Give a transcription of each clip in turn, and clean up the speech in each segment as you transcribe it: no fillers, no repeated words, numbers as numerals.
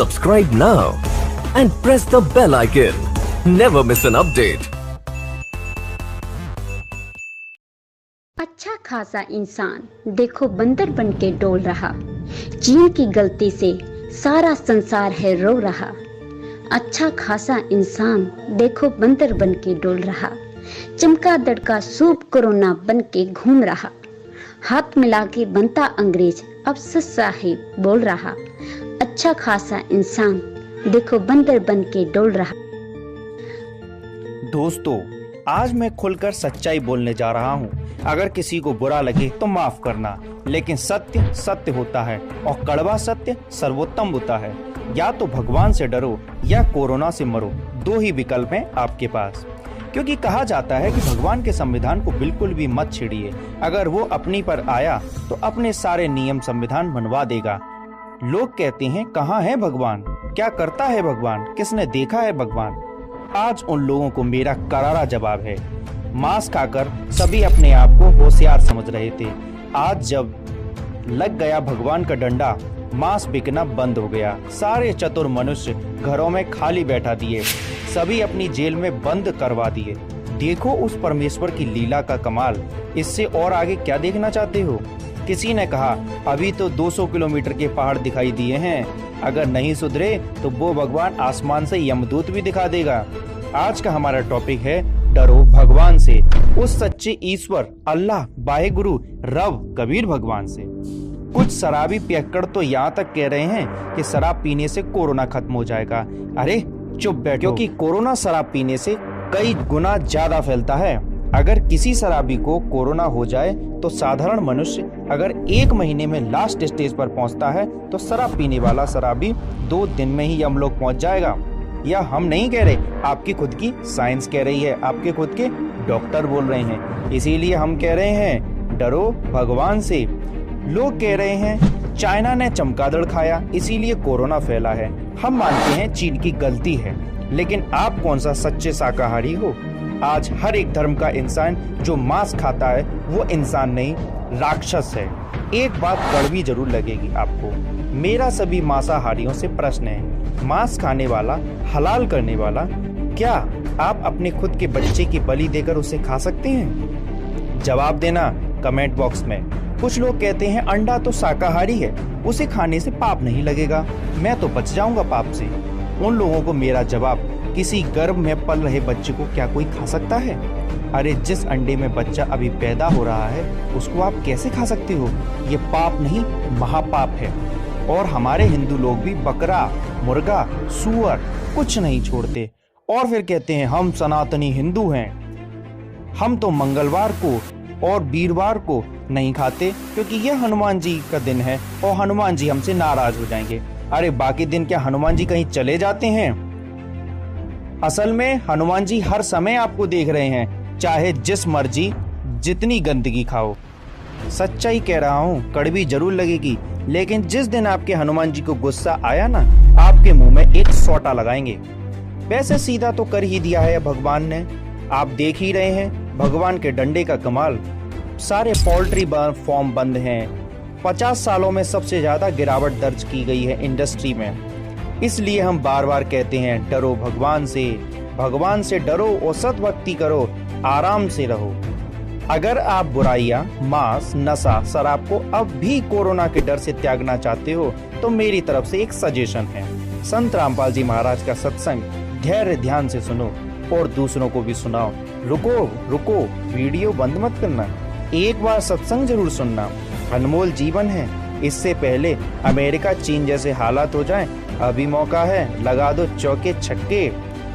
Subscribe now and press the bell icon. Never miss an update. अच्छा खासा इंसान देखो बंदर बन के डोल रहा, चीन की गलती से सारा संसार है रो रहा। अच्छा खासा इंसान देखो बंदर बन के डोल रहा, चमका दड़का सूप कोरोना बन के घूम रहा। हाथ मिला के बनता अंग्रेज अब सच साहिब बोल रहा। अच्छा खासा इंसान देखो बंदर बन के डोल रहा। दोस्तों, आज मैं खुलकर सच्चाई बोलने जा रहा हूँ। अगर किसी को बुरा लगे तो माफ करना, लेकिन सत्य सत्य होता है और कड़वा सत्य सर्वोत्तम होता है। या तो भगवान से डरो या कोरोना से मरो, दो ही विकल्प हैं आपके पास। क्योंकि कहा जाता है कि भगवान के संविधान को बिल्कुल भी मत छेड़िए। अगर वो अपनी पर आया तो अपने सारे नियम संविधान बनवा देगा। लोग कहते हैं कहाँ है भगवान, क्या करता है भगवान, किसने देखा है भगवान। आज उन लोगों को मेरा करारा जवाब है। मांस खाकर सभी अपने आप को होशियार समझ रहे थे। आज जब लग गया भगवान का डंडा, मांस बिकना बंद हो गया। सारे चतुर मनुष्य घरों में खाली बैठा दिए, सभी अपनी जेल में बंद करवा दिए। देखो उस परमेश्वर की लीला का कमाल। इससे और आगे क्या देखना चाहते हो? किसी ने कहा अभी तो 200 किलोमीटर के पहाड़ दिखाई दिए हैं, अगर नहीं सुधरे तो वो भगवान आसमान से यमदूत भी दिखा देगा। आज का हमारा टॉपिक है डरो भगवान से, उस सच्चे ईश्वर अल्लाह वाहेगुरु रब कबीर भगवान से। कुछ शराबी पियक्कड़ तो यहाँ तक कह रहे हैं कि शराब पीने से कोरोना खत्म हो जाएगा। अरे चुप बैठो, क्योंकि कोरोना शराब पीने से कई गुना ज्यादा फैलता है। अगर किसी शराबी को कोरोना हो जाए तो साधारण मनुष्य अगर 1 महीने में लास्ट स्टेज पर पहुंचता है तो शराब पीने वाला शराबी 2 दिन में ही यमलोक पहुंच जाएगा। या हम नहीं कह रहे, आपकी खुद की साइंस कह रही है, आपके खुद के डॉक्टर बोल रहे हैं। इसीलिए हम कह रहे हैं डरो भगवान से। लोग कह रहे हैं चाइना ने चमगादड़ खाया इसीलिए कोरोना फैला है। हम मानते हैं चीन की गलती है, लेकिन आप कौन सा सच्चे शाकाहारी हो? आज हर एक धर्म का इंसान जो मांस खाता है वो इंसान नहीं, राक्षस है। एक बात कड़वी जरूर लगेगी आपको, मेरा सभी मांसाहारियों से प्रश्न है, मांस खाने वाला, हलाल करने वाला, क्या आप अपने खुद के बच्चे की बलि देकर उसे खा सकते हैं? जवाब देना कमेंट बॉक्स में। कुछ लोग कहते हैं अंडा तो शाकाहारी है, उसे खाने से पाप नहीं लगेगा, मैं तो बच जाऊंगा पाप से। उन लोगों को मेरा जवाब, किसी गर्भ में पल रहे बच्चे को क्या कोई खा सकता है? अरे जिस अंडे में बच्चा अभी पैदा हो रहा है उसको आप कैसे खा सकते हो? ये पाप नहीं महापाप है। और हमारे हिंदू लोग भी बकरा, मुर्गा, सूअर कुछ नहीं छोड़ते और फिर कहते हैं हम सनातनी हिंदू हैं। हम तो मंगलवार को और वीरवार को नहीं खाते क्योंकि यह हनुमान जी का दिन है और हनुमान जी हमसे नाराज हो जाएंगे। अरे बाकी दिन क्या हनुमान जी कहीं चले जाते हैं? असल में हनुमान जी हर समय आपको देख रहे हैं, चाहे जिस मर्जी जितनी गंदगी खाओ। सच्चाई कह रहा हूँ, कड़वी जरूर लगेगी, लेकिन जिस दिन आपके हनुमान जी को गुस्सा आया ना, आपके मुंह में एक सोटा लगाएंगे। वैसे सीधा तो कर ही दिया है भगवान ने, आप देख ही रहे हैं भगवान के डंडे का कमाल। सारे पोल्ट्री फार्म बंद हैं। 50 सालों में सबसे ज्यादा गिरावट दर्ज की गई है इंडस्ट्री में। इसलिए हम बार बार कहते हैं डरो भगवान से डरो और सद्भक्ति करो, आराम से रहो। अगर आप बुराइयां, मांस, नशा, शराब को अब भी कोरोना के डर से त्यागना चाहते हो तो मेरी तरफ से एक सजेशन है। संत रामपाल जी महाराज का सत्संग धैर्य ध्यान से सुनो और दूसरों को भी सुनाओ। रुको, वीडियो बंद मत करना, एक बार सत्संग जरूर सुनना, अनमोल जीवन है। इससे पहले अमेरिका चीन जैसे हालात हो जाएं, अभी मौका है, लगा दो चौके छक्के,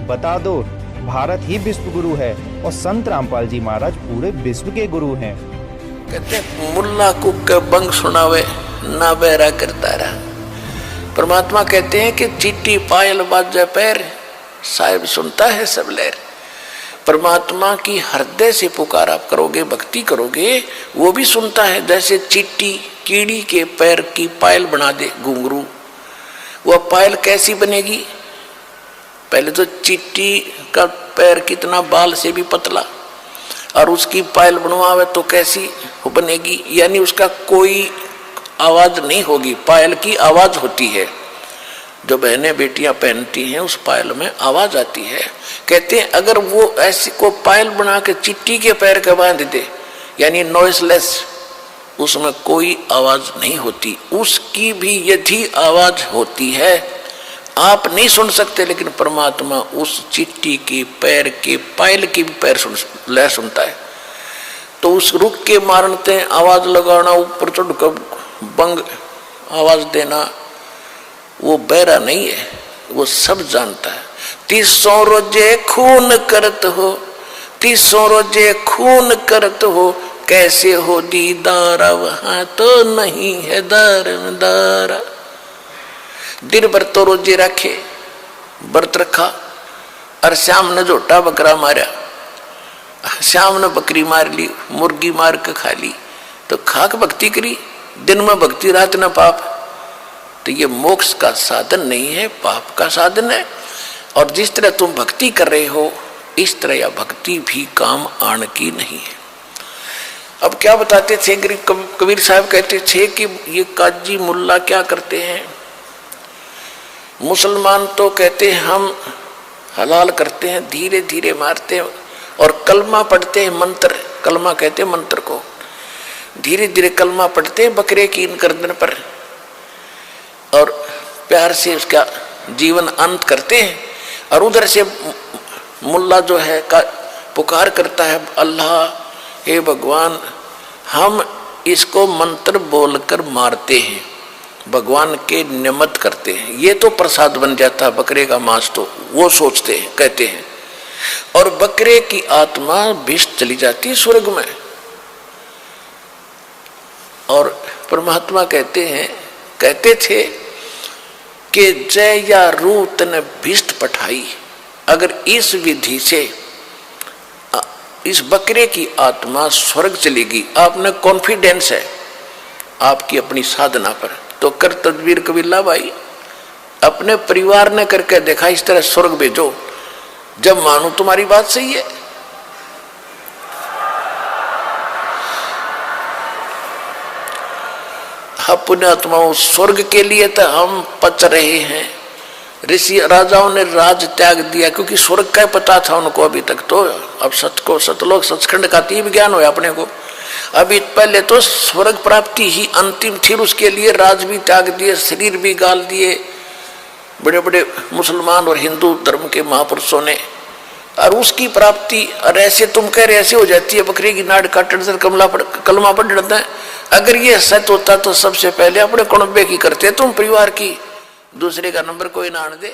बता दो भारत ही विश्व गुरु है और संत रामपाल जी महाराज पूरे विश्व के गुरु हैं। कहते मुल्ला कुक के बंग सुनावे ना बहरा करता रहा। परमात्मा कहते हैं कि चीटी पायल बाजे पैर, साहिब सुनता है सब लहर। परमात्मा की हृदय से पुकार आप करोगे, भक्ति करोगे, वो भी सुनता है। जैसे चीटी कीड़ी के पैर की पायल बना दे घुंघरू, वह पायल कैसी बनेगी? पहले तो चीटी का पैर कितना बाल से भी पतला, और उसकी पायल बनवावे तो कैसी बनेगी? यानी उसका कोई आवाज नहीं होगी, पायल की आवाज होती है। जो बहनें बेटियां पहनती हैं उस पायल में आवाज आती है। कहते हैं अगर वो ऐसी को पायल बना के चिट्टी के पैर के बांध दे, यानी नॉइसलेस, उसमें कोई आवाज नहीं होती। उसकी भी यदि आवाज होती है आप नहीं सुन सकते, लेकिन परमात्मा उस चिट्टी के पैर के पायल की भी पैर लय सुनता है। तो उस रुक के मारते आवाज लगाना, ऊपर चढ़ कर बंग आवाज देना, वो बहरा नहीं है, वो सब जानता है। 300 रोजे खून करत हो, 300 रोजे खून करत हो, कैसे हो दीदारा, वहां तो नहीं है दारा। दिन भर तो रोजे रखे, व्रत रखा, और शाम ने झोटा बकरा मारा, शाम ने बकरी मार ली, मुर्गी मार के खा ली, तो खाक भक्ति करी, दिन में भक्ति रात न पाप। तो ये मोक्ष का साधन नहीं है, पाप का साधन है। और जिस तरह तुम भक्ति कर रहे हो इस तरह यह भक्ति भी काम आने की नहीं है। अब क्या बताते थे कबीर साहब, कहते थे कि ये काजी मुल्ला क्या करते हैं, मुसलमान तो कहते हैं हम हलाल करते हैं, धीरे धीरे मारते हैं और कलमा पढ़ते हैं, मंत्र, कलमा कहते हैं मंत्र को, धीरे धीरे कलमा पढ़ते हैं बकरे की इन गर्दन पर, और प्यार से उसका जीवन अंत करते हैं। और उधर से मुल्ला जो है का पुकार करता है, अल्लाह हे भगवान, हम इसको मंत्र बोलकर मारते हैं, भगवान के निमित्त करते हैं, ये तो प्रसाद बन जाता है बकरे का मांस, तो वो सोचते हैं, कहते हैं। और बकरे की आत्मा विष चली जाती है स्वर्ग में। और परमात्मा कहते हैं, कहते थे कि जय या रूत ने भिष्ट पठाई, अगर इस विधि से इस बकरे की आत्मा स्वर्ग चलेगी, आपने कॉन्फिडेंस है आपकी अपनी साधना पर, तो कर तदबीर कबीला भाई, अपने परिवार ने करके देखा, इस तरह स्वर्ग भेजो, जब मानो तुम्हारी बात सही है। हम पुण्यात्माओं स्वर्ग के लिए तो हम पच रहे हैं। ऋषि राजाओं ने राज त्याग दिया क्योंकि स्वर्ग का पता था उनको अभी तक, तो अब सतलोक सचखंड का तीव्र ज्ञान हुआ अपने को। अभी पहले तो स्वर्ग प्राप्ति ही अंतिम थी, उसके लिए राज भी त्याग दिए, शरीर भी गाल दिए बड़े बड़े मुसलमान और हिंदू धर्म के महापुरुषों ने, और उसकी प्राप्ति और ऐसे तुम कह रहे ऐसे हो जाती है, बकरी की नाड़ काटने से कलमा पढ़ जाता है। अगर ये सत्य होता तो सबसे पहले अपने कुणबे की करते तुम, परिवार की, दूसरे का नंबर कोई ना आने दे।